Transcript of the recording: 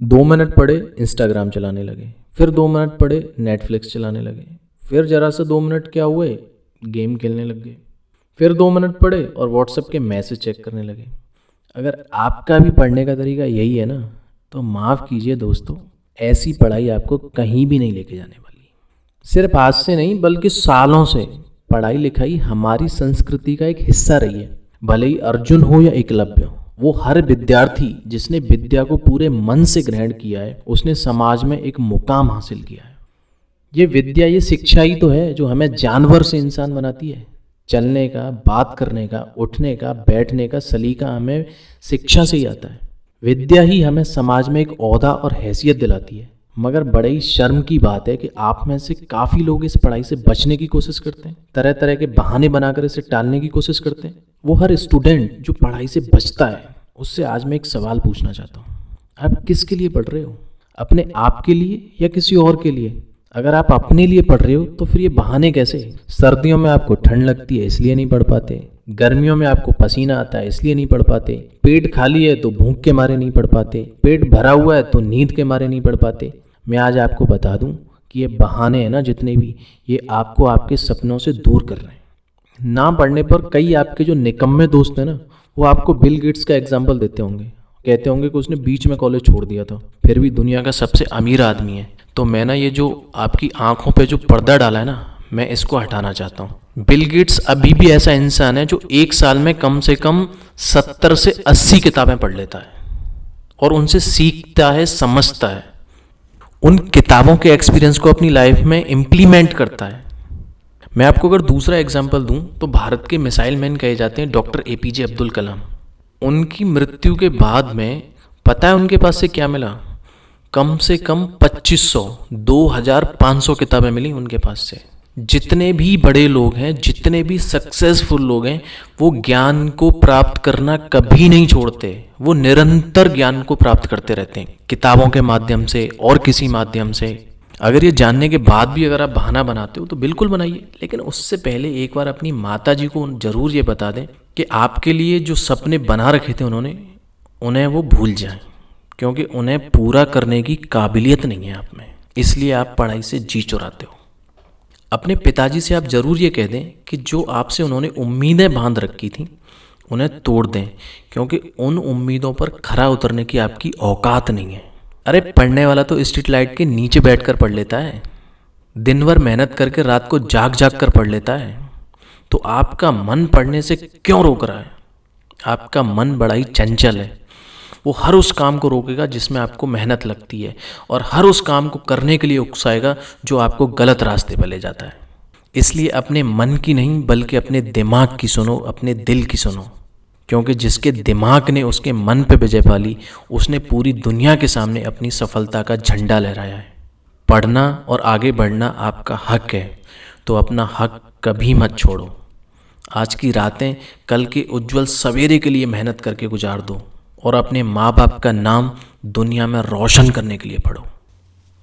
2 minute पढ़े Instagram चलाने लगे, फिर 2 मिनट पढ़े नेटफ्लिक्स चलाने लगे, फिर जरा से 2 मिनट क्या हुए गेम खेलने लग गए, फिर 2 मिनट पढ़े और व्हाट्सएप के मैसेज चेक करने लगे। अगर आपका भी पढ़ने का तरीका यही है ना, तो माफ़ कीजिए दोस्तों, ऐसी पढ़ाई आपको कहीं भी नहीं लेके जाने वाली। सिर्फ आज से नहीं बल्कि सालों से पढ़ाई लिखाई हमारी संस्कृति का एक हिस्सा रही है। भले ही अर्जुन हो या एकलव्य हो, वो हर विद्यार्थी जिसने विद्या को पूरे मन से ग्रहण किया है, उसने समाज में एक मुकाम हासिल किया है। ये विद्या, ये शिक्षा ही तो है जो हमें जानवर से इंसान बनाती है। चलने का, बात करने का, उठने का, बैठने का सलीका हमें शिक्षा से ही आता है। विद्या ही हमें समाज में एक ओहदा और हैसियत दिलाती है। मगर बड़े ही शर्म की बात है कि आप में से काफ़ी लोग इस पढ़ाई से बचने की कोशिश करते हैं, तरह तरह के बहाने बनाकर इसे टालने की कोशिश करते हैं। वो हर स्टूडेंट जो पढ़ाई से बचता है, उससे आज मैं एक सवाल पूछना चाहता हूँ। आप किसके लिए पढ़ रहे हो? अपने आप के लिए या किसी और के लिए? अगर आप अपने लिए पढ़ रहे हो तो फिर ये बहाने कैसे? सर्दियों में आपको ठंड लगती है इसलिए नहीं पढ़ पाते, गर्मियों में आपको पसीना आता है इसलिए नहीं पढ़ पाते, पेट खाली है तो भूख के मारे नहीं पढ़ पाते, पेट भरा हुआ है तो नींद के मारे नहीं पढ़ पाते। मैं आज आपको बता दूं कि ये बहाने हैं ना जितने भी, ये आपको आपके सपनों से दूर कर रहे हैं। ना पढ़ने पर कई आपके जो निकम्मे दोस्त हैं ना, वो आपको बिल गेट्स का एग्जाम्पल देते होंगे, कहते होंगे कि उसने बीच में कॉलेज छोड़ दिया था, फिर भी दुनिया का सबसे अमीर आदमी है। तो मैं ना ये जो आपकी आंखों पे जो पर्दा डाला है ना, मैं इसको हटाना चाहता हूँ। बिल गेट्स अभी भी ऐसा इंसान है जो एक साल में कम से कम 70 से 80 किताबें पढ़ लेता है और उनसे सीखता है, समझता है, उन किताबों के एक्सपीरियंस को अपनी लाइफ में इम्प्लीमेंट करता है। मैं आपको अगर दूसरा एग्जांपल दूं तो भारत के मिसाइल मैन कहे जाते हैं डॉक्टर एपीजे अब्दुल कलाम। उनकी मृत्यु के बाद में पता है उनके पास से क्या मिला? कम से कम 2500 2500 किताबें मिली उनके पास से। जितने भी बड़े लोग हैं, जितने भी सक्सेसफुल लोग हैं, वो ज्ञान को प्राप्त करना कभी नहीं छोड़ते। वो निरंतर ज्ञान को प्राप्त करते रहते हैं, किताबों के माध्यम से और किसी माध्यम से। अगर ये जानने के बाद भी अगर आप बहाना बनाते हो तो बिल्कुल बनाइए, लेकिन उससे पहले एक बार अपनी माता जी को जरूर ये बता दें कि आपके लिए जो सपने बना रखे थे उन्होंने, उन्हें वो भूल जाएं, क्योंकि उन्हें पूरा करने की काबिलियत नहीं है आप में, इसलिए आप पढ़ाई से जी चुराते हो। अपने पिताजी से आप ज़रूर ये कह दें कि जो आपसे उन्होंने उम्मीदें बांध रखी थी उन्हें तोड़ दें, क्योंकि उन उम्मीदों पर खरा उतरने की आपकी औकात नहीं है। अरे पढ़ने वाला तो स्ट्रीट लाइट के नीचे बैठकर पढ़ लेता है, दिन भर मेहनत करके रात को जाग जाग कर पढ़ लेता है। तो आपका मन पढ़ने से क्यों रोक रहा है? आपका मन बड़ा ही चंचल है, वो हर उस काम को रोकेगा जिसमें आपको मेहनत लगती है, और हर उस काम को करने के लिए उकसाएगा जो आपको गलत रास्ते पर ले जाता है। इसलिए अपने मन की नहीं बल्कि अपने दिमाग की सुनो, अपने दिल की सुनो, क्योंकि जिसके दिमाग ने उसके मन पे विजय पा ली, उसने पूरी दुनिया के सामने अपनी सफलता का झंडा लहराया है। पढ़ना और आगे बढ़ना आपका हक है, तो अपना हक कभी मत छोड़ो। आज की रातें कल के उज्जवल सवेरे के लिए मेहनत करके गुजार दो और अपने माँ बाप का नाम दुनिया में रोशन करने के लिए पढ़ो।